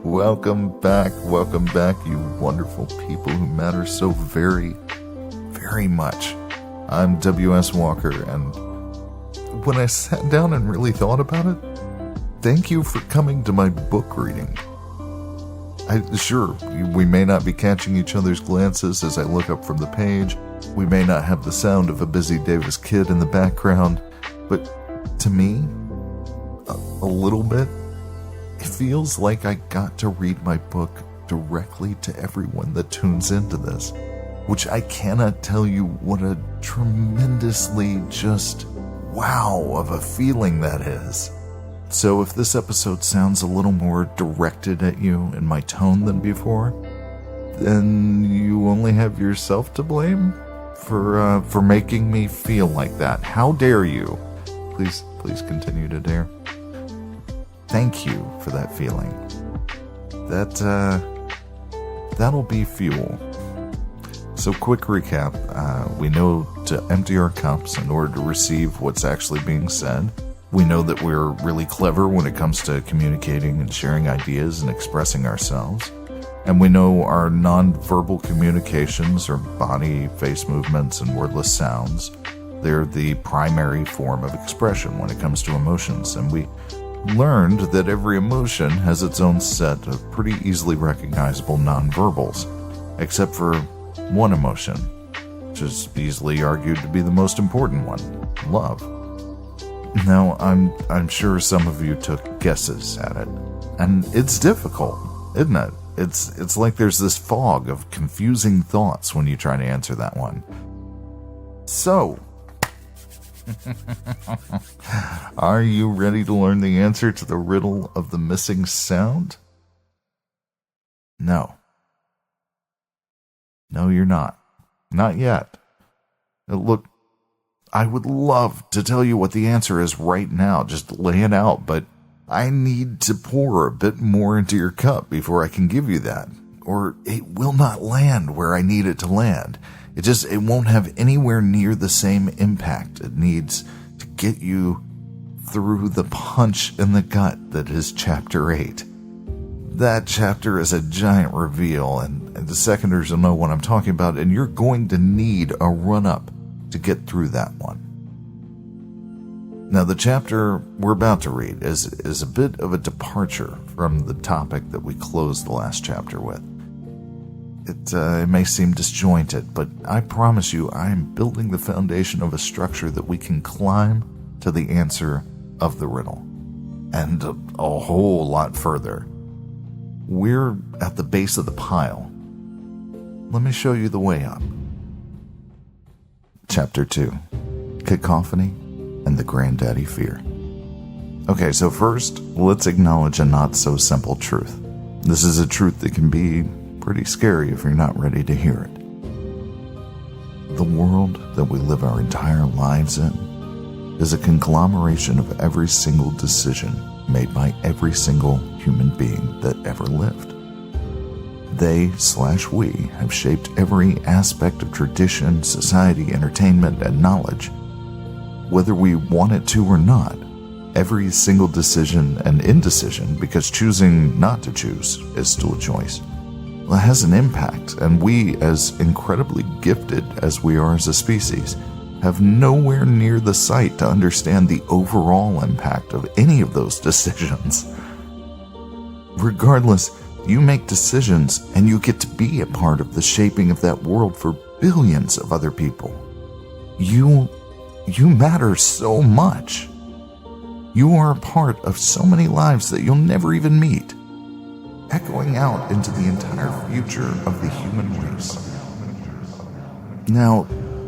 Welcome back, you wonderful people who matter so very, very much. I'm W.S. Walker, and when I sat down and really thought about it, thank you for coming to my book reading. Sure, we may not be catching each other's glances as I look up from the page. We may not have the sound of a busy Davis kid in the background, but to me, a little bit, it feels like I got to read my book directly to everyone that tunes into this, which I cannot tell you what a tremendously just wow of a feeling that is. So if this episode sounds a little more directed at you in my tone than before, then you only have yourself to blame for making me feel like that. How dare you? Please continue to dare. Thank you for that feeling. That'll be fuel. So quick recap, we know to empty our cups in order to receive what's actually being said. We know that we're really clever when it comes to communicating and sharing ideas and expressing ourselves. And we know our non-verbal communications are body, face movements, and wordless sounds. They're the primary form of expression when it comes to emotions. And we learned that every emotion has its own set of pretty easily recognizable non-verbals, except for one emotion, which is easily argued to be the most important one: love. Now, I'm sure some of you took guesses at it, and it's difficult, isn't it? It's like there's this fog of confusing thoughts when you try to answer that one. So, are you ready to learn the answer to the riddle of the missing sound? No. No, you're not. Not yet. Look, I would love to tell you what the answer is right now. Just lay it out, but I need to pour a bit more into your cup before I can give you that. Or it will not land where I need it to land. It won't have anywhere near the same impact it needs to get you through the punch in the gut that is Chapter 8. That chapter is a giant reveal, and the seconders will know what I'm talking about, and you're going to need a run-up to get through that one. Now, the chapter we're about to read is a bit of a departure from the topic that we closed the last chapter with. It may seem disjointed, but I promise you I am building the foundation of a structure that we can climb to the answer of the riddle. And a whole lot further. We're at the base of the pile. Let me show you the way up. Chapter 2. Cacophony and the Granddaddy Fear. Okay, so first, let's acknowledge a not-so-simple truth. This is a truth that can be pretty scary if you're not ready to hear it. The world that we live our entire lives in is a conglomeration of every single decision made by every single human being that ever lived. They/we have shaped every aspect of tradition, society, entertainment, and knowledge. Whether we want it to or not, every single decision and indecision, because choosing not to choose is still a choice, has an impact, and we, as incredibly gifted as we are as a species, have nowhere near the sight to understand the overall impact of any of those decisions. Regardless, you make decisions and you get to be a part of the shaping of that world for billions of other people. You matter so much. You are a part of so many lives that you'll never even meet, echoing out into the entire future of the human race. Now,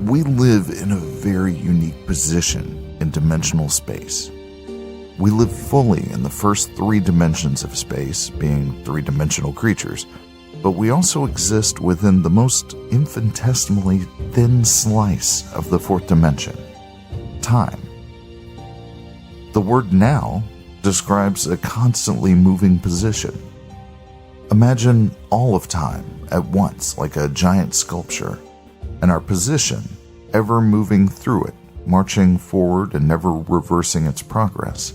we live in a very unique position in dimensional space. We live fully in the first 3 dimensions of space, being 3-dimensional creatures, but we also exist within the most infinitesimally thin slice of the 4th dimension, time. The word now describes a constantly moving position. Imagine all of time at once like a giant sculpture, and our position ever moving through it, marching forward and never reversing its progress.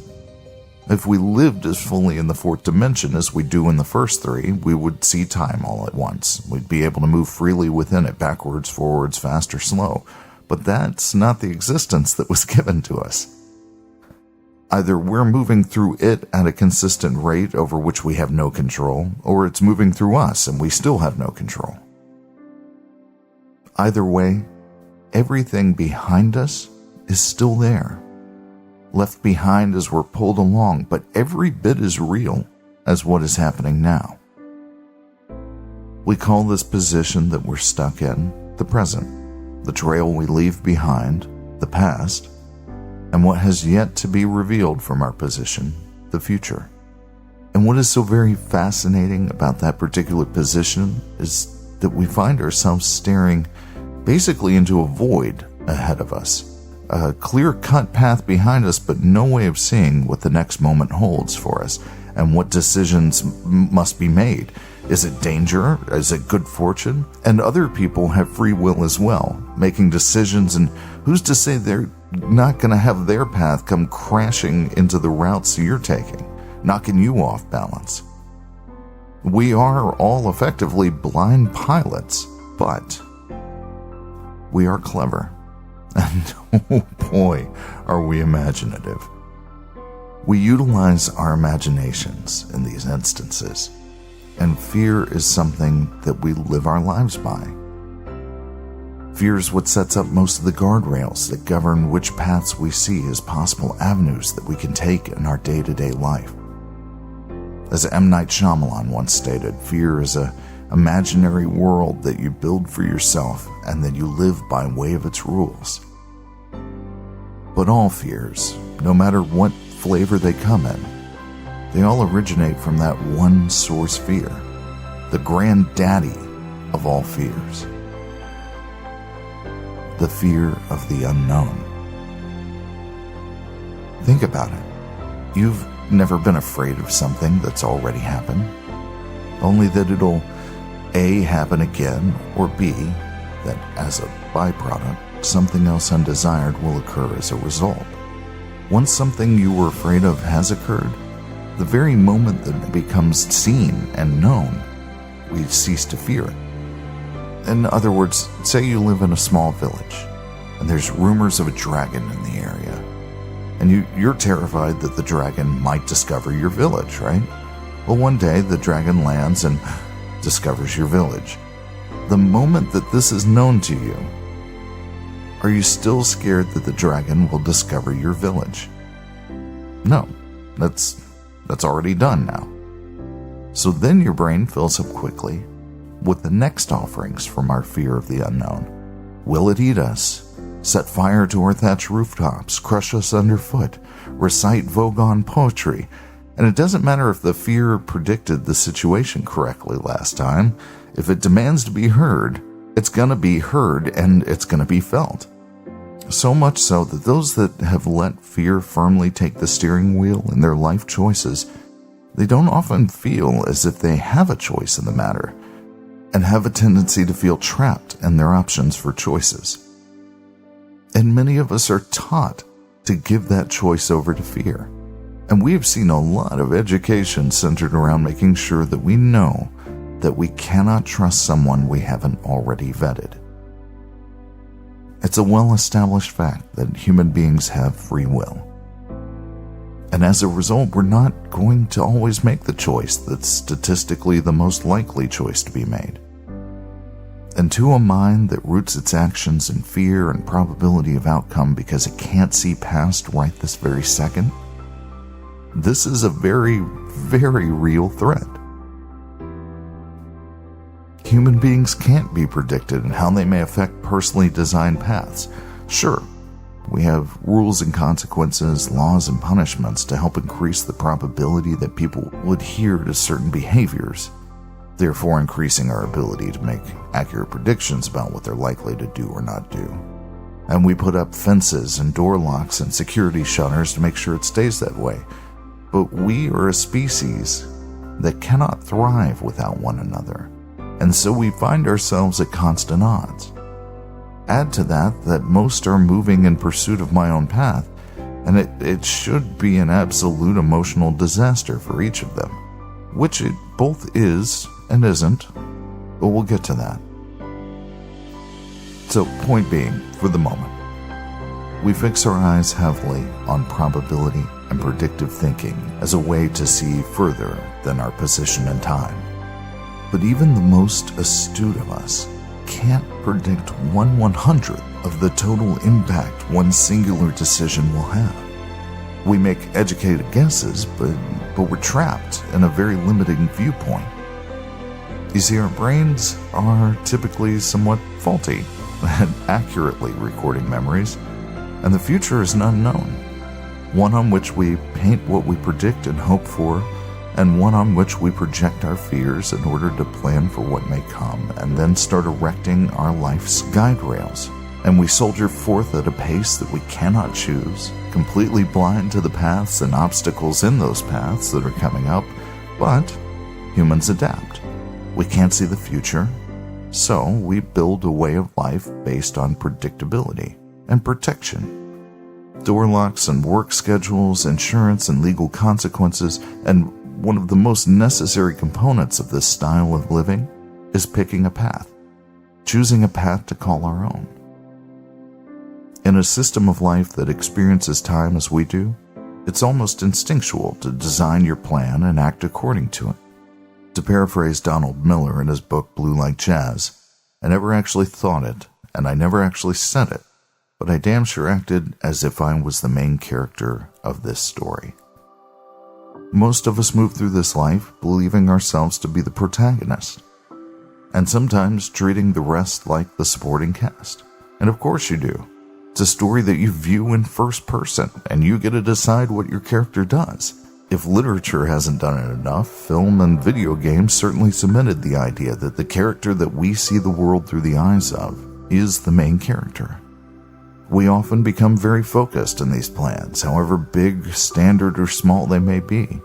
If we lived as fully in the fourth dimension as we do in the first three, we would see time all at once. We'd be able to move freely within it, backwards, forwards, fast or slow. But that's not the existence that was given to us. Either we're moving through it at a consistent rate over which we have no control, or it's moving through us and we still have no control. Either way, everything behind us is still there, left behind as we're pulled along, but every bit as real as what is happening now. We call this position that we're stuck in the present, the trail we leave behind, the past, and what has yet to be revealed from our position, the future. And what is so very fascinating about that particular position is that we find ourselves staring basically into a void ahead of us. A clear-cut path behind us, but no way of seeing what the next moment holds for us and what decisions must be made. Is it danger? Is it good fortune? And other people have free will as well, making decisions, and who's to say they're not going to have their path come crashing into the routes you're taking, knocking you off balance? We are all effectively blind pilots, but we are clever. And oh boy, are we imaginative. We utilize our imaginations in these instances, and fear is something that we live our lives by. Fear is what sets up most of the guardrails that govern which paths we see as possible avenues that we can take in our day-to-day life. As M. Night Shyamalan once stated, fear is an imaginary world that you build for yourself and that you live by way of its rules. But all fears, no matter what flavor they come in, they all originate from that one source fear, the Granddaddy of all fears. The fear of the unknown. Think about it. You've never been afraid of something that's already happened, only that it'll A, happen again, or B, that as a byproduct, something else undesired will occur as a result. Once something you were afraid of has occurred, the very moment that it becomes seen and known, we cease to fear it. In other words, say you live in a small village, and there's rumors of a dragon in the area, and you're terrified that the dragon might discover your village, right? Well, one day the dragon lands and discovers your village. The moment that this is known to you, are you still scared that the dragon will discover your village? No, that's already done now. So then your brain fills up quickly with the next offerings from our fear of the unknown. Will it eat us? Set fire to our thatch rooftops, crush us underfoot, recite Vogon poetry? And it doesn't matter if the fear predicted the situation correctly last time. If it demands to be heard, it's going to be heard and it's going to be felt. So much so that those that have let fear firmly take the steering wheel in their life choices, they don't often feel as if they have a choice in the matter, and have a tendency to feel trapped in their options for choices. And many of us are taught to give that choice over to fear. And we have seen a lot of education centered around making sure that we know that we cannot trust someone we haven't already vetted. It's a well-established fact that human beings have free will. And as a result, we're not going to always make the choice that's statistically the most likely choice to be made. And to a mind that roots its actions in fear and probability of outcome because it can't see past right this very second, this is a very, very real threat. Human beings can't be predicted in how they may affect personally designed paths. Sure, we have rules and consequences, laws and punishments to help increase the probability that people would adhere to certain behaviors, therefore increasing our ability to make accurate predictions about what they're likely to do or not do. And we put up fences and door locks and security shutters to make sure it stays that way. but we are a species that cannot thrive without one another, and so we find ourselves at constant odds. Add to that most are moving in pursuit of my own path, and it should be an absolute emotional disaster for each of them, which it both is and isn't, but we'll get to that. So, point being, for the moment, we fix our eyes heavily on probability and predictive thinking as a way to see further than our position in time. But even the most astute of us can't predict 1/100th of the total impact one singular decision will have. We make educated guesses, but we're trapped in a very limiting viewpoint. You see, our brains are typically somewhat faulty at accurately recording memories, and the future is an unknown, one on which we paint what we predict and hope for, and one on which we project our fears in order to plan for what may come, and then start erecting our life's guide rails. And we soldier forth at a pace that we cannot choose, completely blind to the paths and obstacles in those paths that are coming up, but humans adapt. We can't see the future, so we build a way of life based on predictability and protection. Door locks and work schedules, insurance and legal consequences, and one of the most necessary components of this style of living is picking a path, choosing a path to call our own. In a system of life that experiences time as we do, it's almost instinctual to design your plan and act according to it. To paraphrase Donald Miller in his book Blue Like Jazz, I never actually thought it, and I never actually said it, but I damn sure acted as if I was the main character of this story. Most of us move through this life believing ourselves to be the protagonist, and sometimes treating the rest like the supporting cast. And of course you do. It's a story that you view in first person, and you get to decide what your character does. If literature hasn't done it enough, film and video games certainly cemented the idea that the character that we see the world through the eyes of is the main character. We often become very focused in these plans, however big, standard, or small they may be.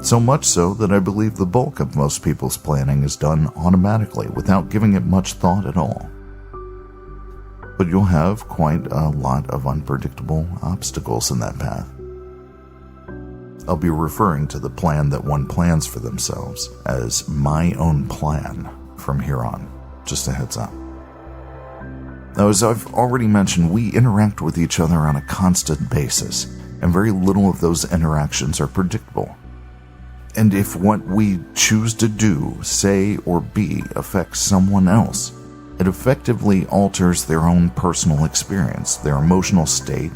So much so that I believe the bulk of most people's planning is done automatically without giving it much thought at all. But you'll have quite a lot of unpredictable obstacles in that path. I'll be referring to the plan that one plans for themselves as my own plan from here on. Just a heads up. Now, as I've already mentioned, we interact with each other on a constant basis, and very little of those interactions are predictable. And if what we choose to do, say, or be affects someone else, it effectively alters their own personal experience, their emotional state,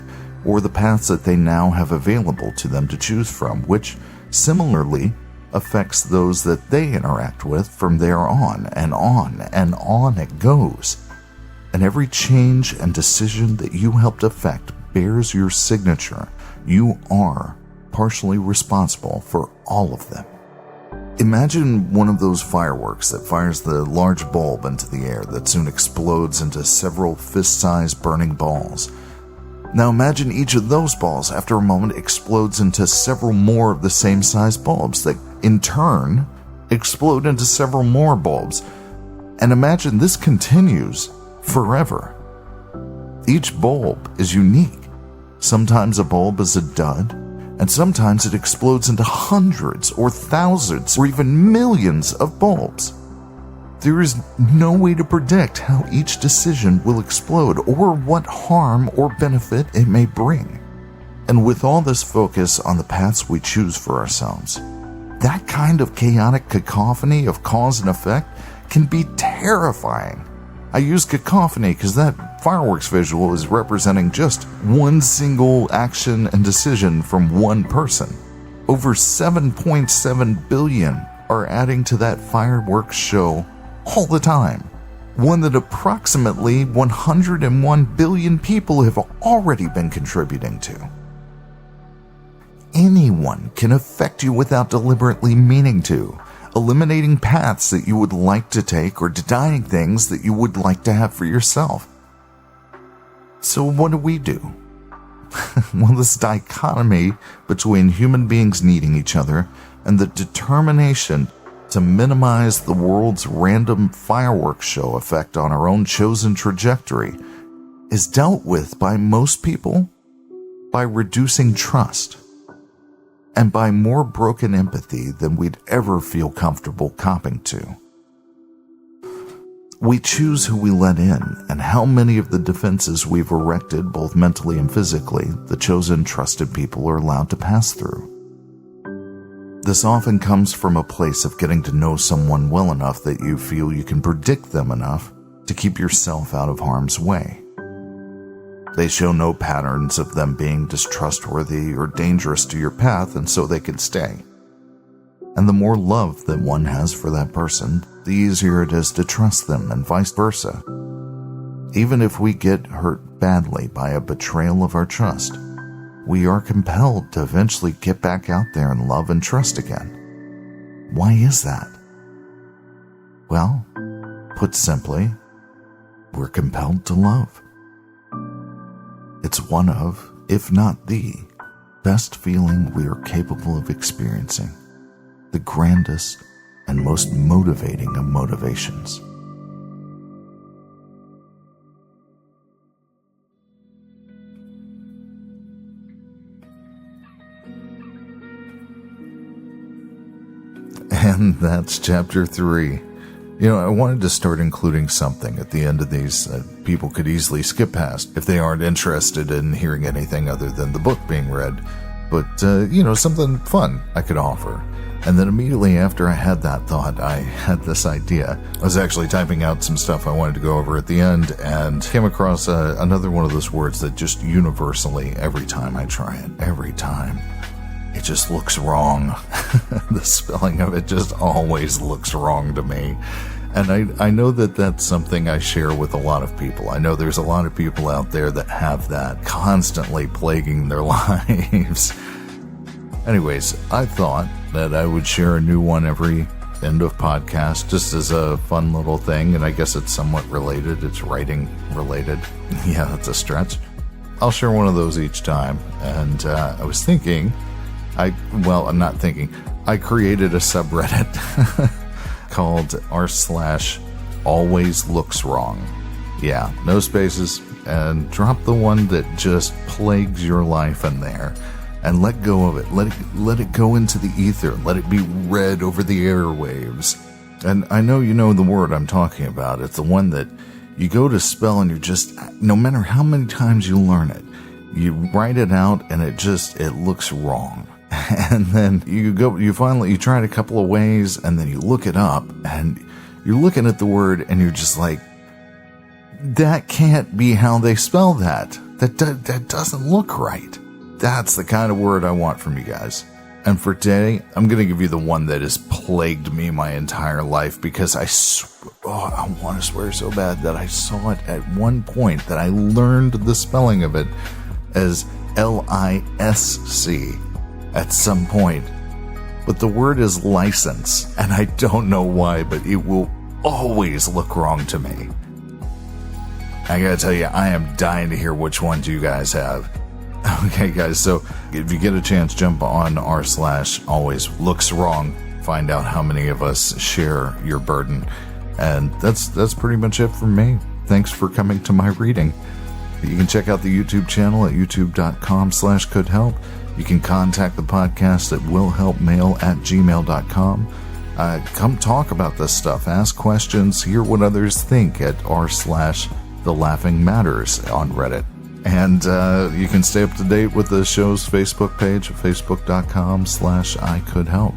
or the paths that they now have available to them to choose from, which similarly affects those that they interact with from there on and on and on it goes. And every change and decision that you helped affect bears your signature. You are partially responsible for all of them. Imagine one of those fireworks that fires the large bulb into the air that soon explodes into several fist-sized burning balls. Now imagine each of those balls after a moment explodes into several more of the same size bulbs that in turn explode into several more bulbs. And imagine this continues forever. Each bulb is unique. Sometimes a bulb is a dud, and sometimes it explodes into hundreds or thousands or even millions of bulbs. There is no way to predict how each decision will explode or what harm or benefit it may bring. And with all this focus on the paths we choose for ourselves, that kind of chaotic cacophony of cause and effect can be terrifying. I use cacophony because that fireworks visual is representing just one single action and decision from one person. Over 7.7 billion are adding to that fireworks show all the time, one that approximately 101 billion people have already been contributing to. Anyone can affect you without deliberately meaning to, eliminating paths that you would like to take or denying things that you would like to have for yourself. So what do? Well, this dichotomy between human beings needing each other and the determination to minimize the world's random fireworks show effect on our own chosen trajectory is dealt with by most people by reducing trust and by more broken empathy than we'd ever feel comfortable copping to. We choose who we let in and how many of the defenses we've erected, both mentally and physically, the chosen trusted people are allowed to pass through. This often comes from a place of getting to know someone well enough that you feel you can predict them enough to keep yourself out of harm's way. They show no patterns of them being distrustworthy or dangerous to your path, and so they can stay. And the more love that one has for that person, the easier it is to trust them, and vice versa. Even if we get hurt badly by a betrayal of our trust, we are compelled to eventually get back out there and love and trust again. Why is that? Well, put simply, we're compelled to love. It's one of, if not the, best feeling we are capable of experiencing. The grandest and most motivating of motivations. And that's chapter 3. I wanted to start including something at the end of these that people could easily skip past if they aren't interested in hearing anything other than the book being read. But, something fun I could offer. And then immediately after I had that thought, I had this idea. I was actually typing out some stuff I wanted to go over at the end and came across another one of those words that just universally, every time I try it, every time, it just looks wrong. The spelling of it just always looks wrong to me. And I know that that's something I share with a lot of people. I know there's a lot of people out there that have that constantly plaguing their lives. Anyways, I thought that I would share a new one every end of podcast just as a fun little thing, and I guess it's somewhat related. It's writing related. Yeah, that's a stretch. I'll share one of those each time, and I was thinking, I created a subreddit called r/alwayslookswrong. Yeah, no spaces, and drop the one that just plagues your life in there. And let go of it. Let it go into the ether. Let it be read over the airwaves. And I know you know the word I'm talking about. It's the one that you go to spell and you're just, no matter how many times you learn it, you write it out and it looks wrong. And then you try it a couple of ways and then you look it up and you're looking at the word and you're just like, that can't be how they spell that. That doesn't look right. That's the kind of word I want from you guys. And for today, I'm going to give you the one that has plagued me my entire life because I want to swear so bad that I saw it at one point that I learned the spelling of it as LISC at some point. But the word is license, and I don't know why, but it will always look wrong to me. I gotta tell you, I am dying to hear which ones you guys have. Okay, guys, so if you get a chance, jump on r/alwayslookswrong. Find out how many of us share your burden. And that's pretty much it from me. Thanks for coming to my reading. You can check out the YouTube channel at youtube.com/couldhelp. You can contact the podcast at willhelpmail@gmail.com. Come talk about this stuff. Ask questions. Hear what others think at r/thelaughingmatters on Reddit. And you can stay up to date with the show's Facebook page at facebook.com/ICouldHelp.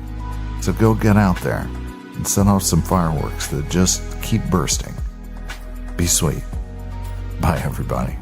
So go get out there and set off some fireworks that just keep bursting. Be sweet. Bye, everybody.